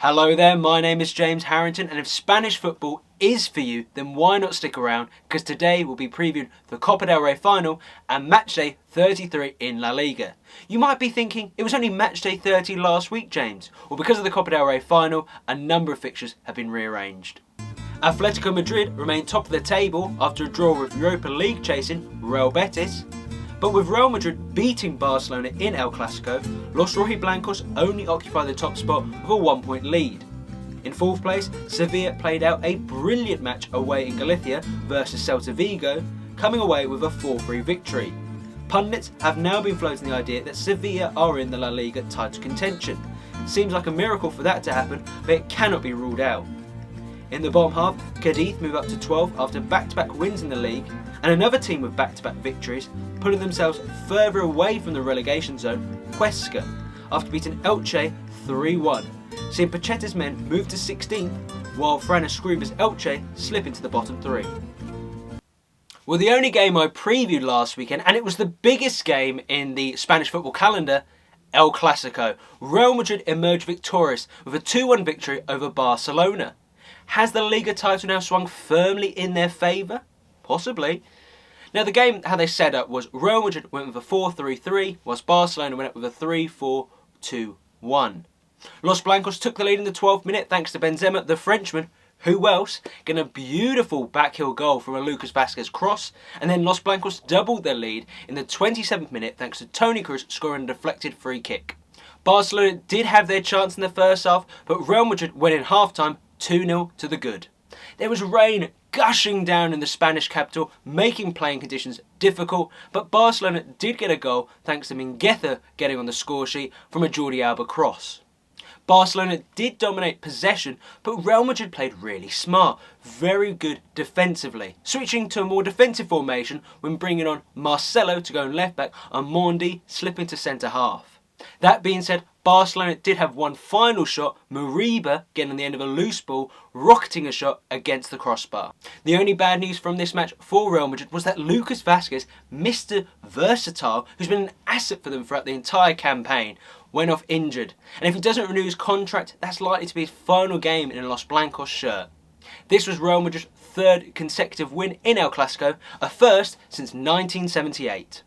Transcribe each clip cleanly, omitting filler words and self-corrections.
Hello there, my name is James Harrington, and if Spanish football is for you, then why not stick around, because today we'll be previewing the Copa del Rey Final and matchday 33 in La Liga. You might be thinking, it was only matchday 30 last week, James. Well, because of the Copa del Rey Final, a number of fixtures have been rearranged. Atletico Madrid remain top of the table after a draw with Europa League chasing Real Betis. But with Real Madrid beating Barcelona in El Clasico, Los Rojiblancos only occupy the top spot with a 1-point lead. In fourth place, Sevilla played out a brilliant match away in Galicia versus Celta Vigo, coming away with a 4-3 victory. Pundits have now been floating the idea that Sevilla are in the La Liga title contention. Seems like a miracle for that to happen, but it cannot be ruled out. In the bottom half, Cadiz move up to 12 after back-to-back wins in the league, and another team with back-to-back victories, pulling themselves further away from the relegation zone, Huesca, after beating Elche 3-1, seeing Pachetta's men move to 16th, while Fran Escriba's Elche slip into the bottom three. Well, the only game I previewed last weekend, and it was the biggest game in the Spanish football calendar, El Clasico. Real Madrid emerged victorious with a 2-1 victory over Barcelona. Has the Liga title now swung firmly in their favour? Possibly. Now the game, how they set up was Real Madrid went with a 4-3-3, whilst Barcelona went up with a 3-4-2-1. Los Blancos took the lead in the 12th minute thanks to Benzema, the Frenchman. Who else? Getting a beautiful backheel goal from a Lucas Vázquez cross, and then Los Blancos doubled their lead in the 27th minute thanks to Toni Kroos scoring a deflected free kick. Barcelona did have their chance in the first half, but Real Madrid went in half-time 2-0 to the good. There was rain gushing down in the Spanish capital, making playing conditions difficult, but Barcelona did get a goal thanks to Mingueza getting on the score sheet from a Jordi Alba cross. Barcelona did dominate possession, but Real Madrid played really smart, very good defensively, switching to a more defensive formation when bringing on Marcelo to go in left back and Mondi slipping to centre half. That being said, Barcelona did have one final shot, Muriba getting on the end of a loose ball, rocketing a shot against the crossbar. The only bad news from this match for Real Madrid was that Lucas Vázquez, Mr. Versatile, who's been an asset for them throughout the entire campaign, went off injured. And if he doesn't renew his contract, that's likely to be his final game in a Los Blancos shirt. This was Real Madrid's third consecutive win in El Clasico, a first since 1978.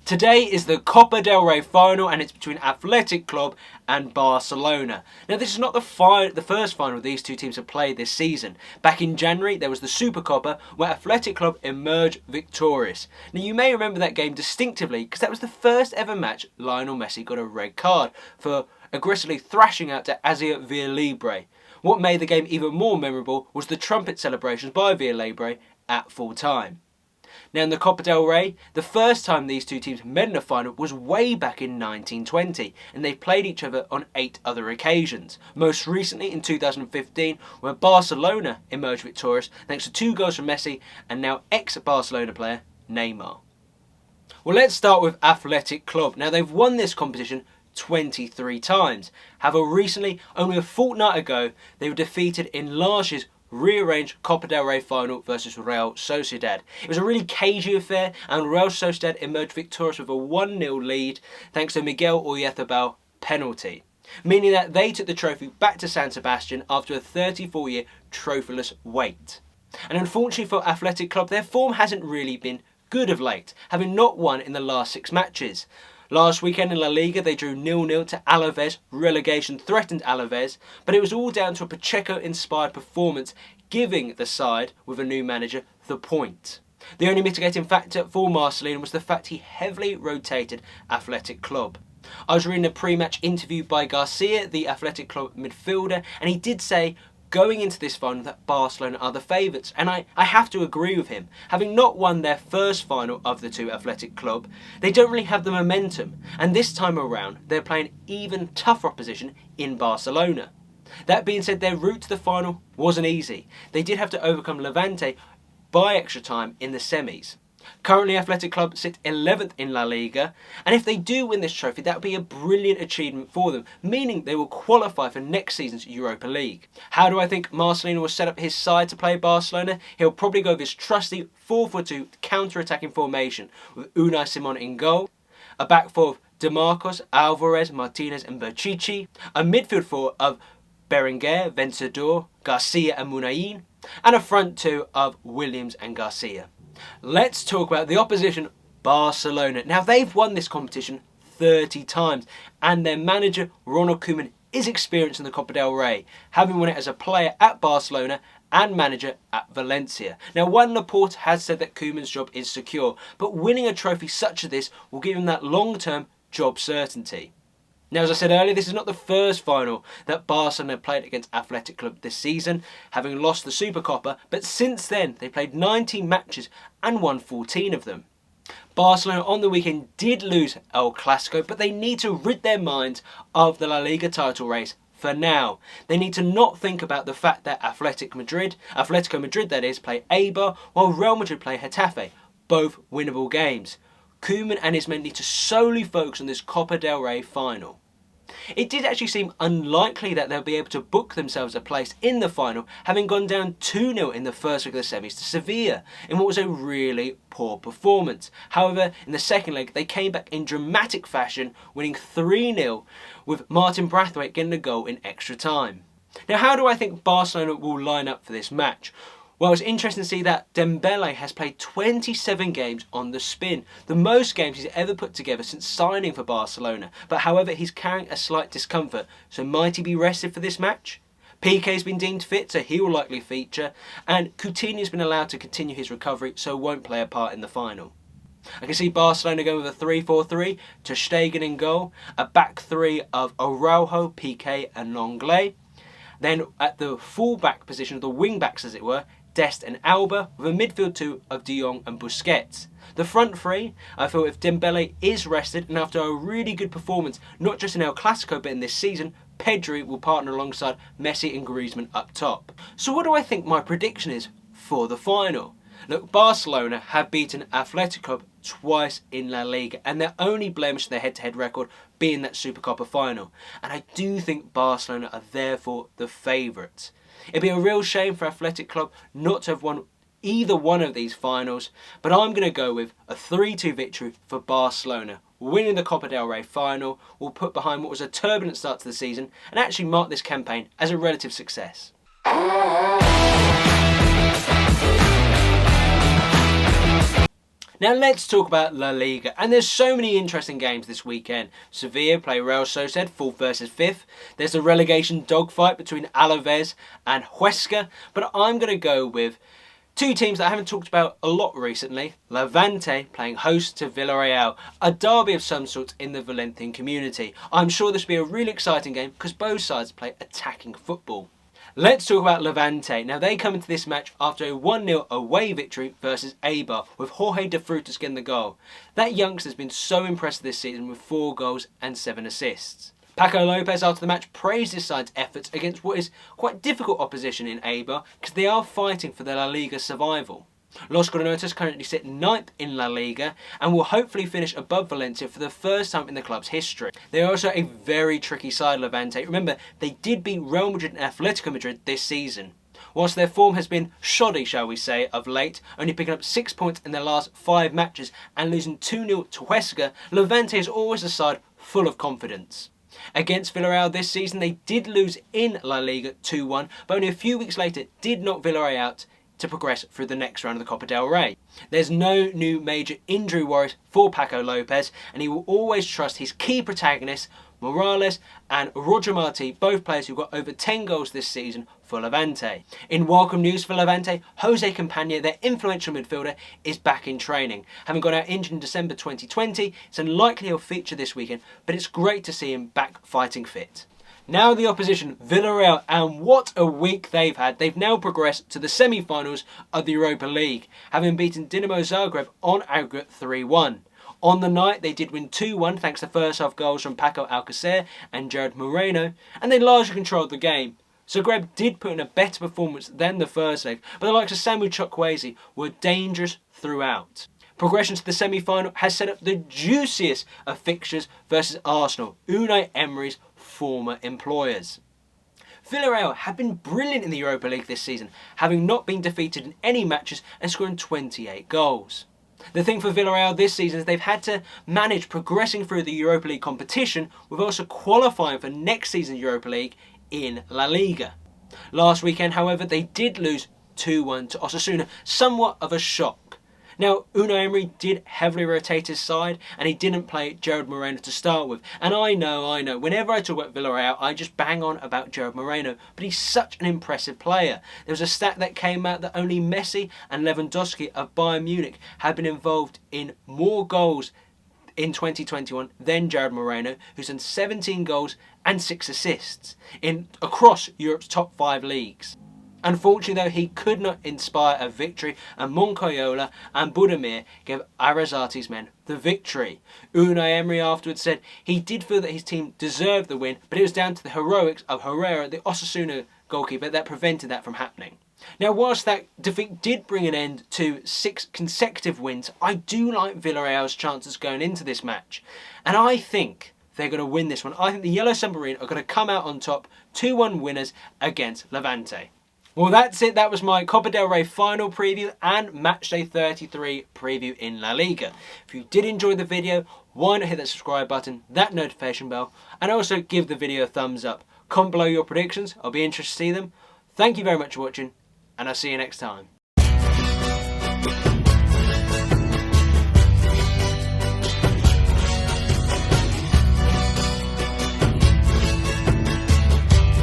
Today is the Copa del Rey Final, and it's between Athletic Club and Barcelona. Now, this is not the first final these two teams have played this season. Back in January, there was the Supercopa, where Athletic Club emerged victorious. Now, you may remember that game distinctively, because that was the first ever match Lionel Messi got a red card for aggressively thrashing out to Asier Villalibre. What made the game even more memorable was the trumpet celebrations by Villalibre at full time. Now in the Copa del Rey, the first time these two teams met in a final was way back in 1920, and they played each other on 8 other occasions. Most recently in 2015, where Barcelona emerged victorious thanks to 2 goals from Messi and now ex-Barcelona player Neymar. Well, let's start with Athletic Club. Now they've won this competition 23 times. However, recently, only a fortnight ago, they were defeated in last year's rearranged Copa del Rey final versus Real Sociedad. It was a really cagey affair, and Real Sociedad emerged victorious with a 1-0 lead thanks to Miguel Oyarzabal penalty, meaning that they took the trophy back to San Sebastian after a 34-year trophyless wait. And unfortunately for Athletic Club, their form hasn't really been good of late, having not won in the last 6 matches. Last weekend in La Liga, they drew 0-0 to Alaves, relegation-threatened Alaves, but it was all down to a Pacheco-inspired performance, giving the side, with a new manager, the point. The only mitigating factor for Marcelino was the fact he heavily rotated Athletic Club. I was reading a pre-match interview by Garcia, the Athletic Club midfielder, and he did say, going into this final, that Barcelona are the favourites, and I have to agree with him. Having not won their first final of the 2 Athletic Club, they don't really have the momentum, and this time around they're playing even tougher opposition in Barcelona. That being said, their route to the final wasn't easy. They did have to overcome Levante by extra time in the semis. Currently, Athletic Club sit 11th in La Liga, and if they do win this trophy, that would be a brilliant achievement for them, meaning they will qualify for next season's Europa League. How do I think Marcelino will set up his side to play Barcelona? He'll probably go with his trusty 4-4-2 counter-attacking formation with Unai Simon in goal, a back four of DeMarcos, Alvarez, Martinez and Berchichi, a midfield four of Berenguer, Vencedor, Garcia and Munayin, and a front two of Williams and Garcia. Let's talk about the opposition, Barcelona. Now, they've won this competition 30 times, and their manager, Ronald Koeman, is experienced in the Copa del Rey, having won it as a player at Barcelona and manager at Valencia. Now, Juan Laporte has said that Koeman's job is secure, but winning a trophy such as this will give him that long-term job certainty. Now, as I said earlier, this is not the first final that Barcelona played against Athletic Club this season, having lost the Supercopa, but since then they played 19 matches and won 14 of them. Barcelona on the weekend did lose El Clasico, but they need to rid their minds of the La Liga title race for now. They need to not think about the fact that Atletico Madrid that is, play Eibar, while Real Madrid play Getafe, both winnable games. Koeman and his men need to solely focus on this Copa del Rey final. It did actually seem unlikely that they'll be able to book themselves a place in the final, having gone down 2-0 in the first leg of the semis to Sevilla in what was a really poor performance. However, in the second leg they came back in dramatic fashion, winning 3-0 with Martin Braithwaite getting a goal in extra time. Now, how do I think Barcelona will line up for this match? Well, it's interesting to see that Dembele has played 27 games on the spin, the most games he's ever put together since signing for Barcelona. But however, he's carrying a slight discomfort, so might he be rested for this match? Piqué's been deemed fit, so he will likely feature, and Coutinho's been allowed to continue his recovery, so won't play a part in the final. I can see Barcelona going with a 3-4-3, Ter Stegen in goal, a back three of Araujo, Piqué and Lenglet. Then at the full-back position, the wing-backs as it were, Dest and Alba, with a midfield two of De Jong and Busquets. The front three, I feel if Dembele is rested and after a really good performance, not just in El Clasico but in this season, Pedri will partner alongside Messi and Griezmann up top. So what do I think my prediction is for the final? Look, Barcelona have beaten Athletic Club twice in La Liga, and their only blemish to their head-to-head record being that Supercopa final. And I do think Barcelona are therefore the favourites. It'd be a real shame for Athletic Club not to have won either one of these finals, but I'm going to go with a 3-2 victory for Barcelona. Winning the Copa del Rey final will put behind what was a turbulent start to the season and actually mark this campaign as a relative success. Now let's talk about La Liga, and there's so many interesting games this weekend. Sevilla play Real Sociedad, 4th versus 5th. There's a relegation dogfight between Alaves and Huesca, but I'm going to go with two teams that I haven't talked about a lot recently. Levante playing host to Villarreal, a derby of some sort in the Valencian community. I'm sure this will be a really exciting game because both sides play attacking football. Let's talk about Levante. Now, they come into this match after a 1-0 away victory versus Eibar, with Jorge de Frutos getting the goal. That youngster's been so impressive this season with 4 goals and 7 assists. Paco Lopez after the match praised his side's efforts against what is quite difficult opposition in Eibar because they are fighting for their La Liga survival. Los Granotas currently sit 9th in La Liga and will hopefully finish above Valencia for the first time in the club's history. They are also a very tricky side, Levante. Remember, they did beat Real Madrid and Atletico Madrid this season. Whilst their form has been shoddy, shall we say, of late, only picking up 6 points in their last 5 matches and losing 2-0 to Huesca, Levante is always a side full of confidence. Against Villarreal this season, they did lose in La Liga 2-1, but only a few weeks later did knock Villarreal out to progress through the next round of the Copa del Rey. There's no new major injury worries for Paco Lopez, and he will always trust his key protagonists, Morales and Roger Martí, both players who got over 10 goals this season for Levante. In welcome news for Levante, Jose Campaña, their influential midfielder, is back in training. Having gone out injured in December 2020, it's unlikely he'll feature this weekend, but it's great to see him back fighting fit. Now the opposition, Villarreal, and what a week they've had. They've now progressed to the semi-finals of the Europa League, having beaten Dinamo Zagreb on aggregate 3-1. On the night, they did win 2-1 thanks to first half goals from Paco Alcacer and Jared Moreno, and they largely controlled the game. Zagreb did put in a better performance than the first leg, but the likes of Samu Chukwueze were dangerous throughout. Progression to the semi-final has set up the juiciest of fixtures versus Arsenal, Unai Emery's former employers. Villarreal have been brilliant in the Europa League this season, having not been defeated in any matches and scoring 28 goals. The thing for Villarreal this season is they've had to manage progressing through the Europa League competition with also qualifying for next season's Europa League in La Liga. Last weekend, however, they did lose 2-1 to Osasuna, somewhat of a shock. Now, Unai Emery did heavily rotate his side, and he didn't play Gerard Moreno to start with. And I know, whenever I talk about Villarreal, I just bang on about Gerard Moreno, but he's such an impressive player. There was a stat that came out that only Messi and Lewandowski of Bayern Munich had been involved in more goals in 2021 than Gerard Moreno, who's done 17 goals and 6 assists across Europe's top 5 leagues. Unfortunately though, he could not inspire a victory, and Moncayola and Budimir gave Arrasate's men the victory. Unai Emery afterwards said he did feel that his team deserved the win, but it was down to the heroics of Herrera, the Osasuna goalkeeper, that prevented that from happening. Now, whilst that defeat did bring an end to 6 consecutive wins, I do like Villarreal's chances going into this match. And I think they're going to win this one. I think the Yellow Submarine are going to come out on top, 2-1 winners against Levante. Well, that's it. That was my Copa del Rey final preview and Matchday 33 preview in La Liga. If you did enjoy the video, why not hit that subscribe button, that notification bell, and also give the video a thumbs up. Comment below your predictions. I'll be interested to see them. Thank you very much for watching, and I'll see you next time.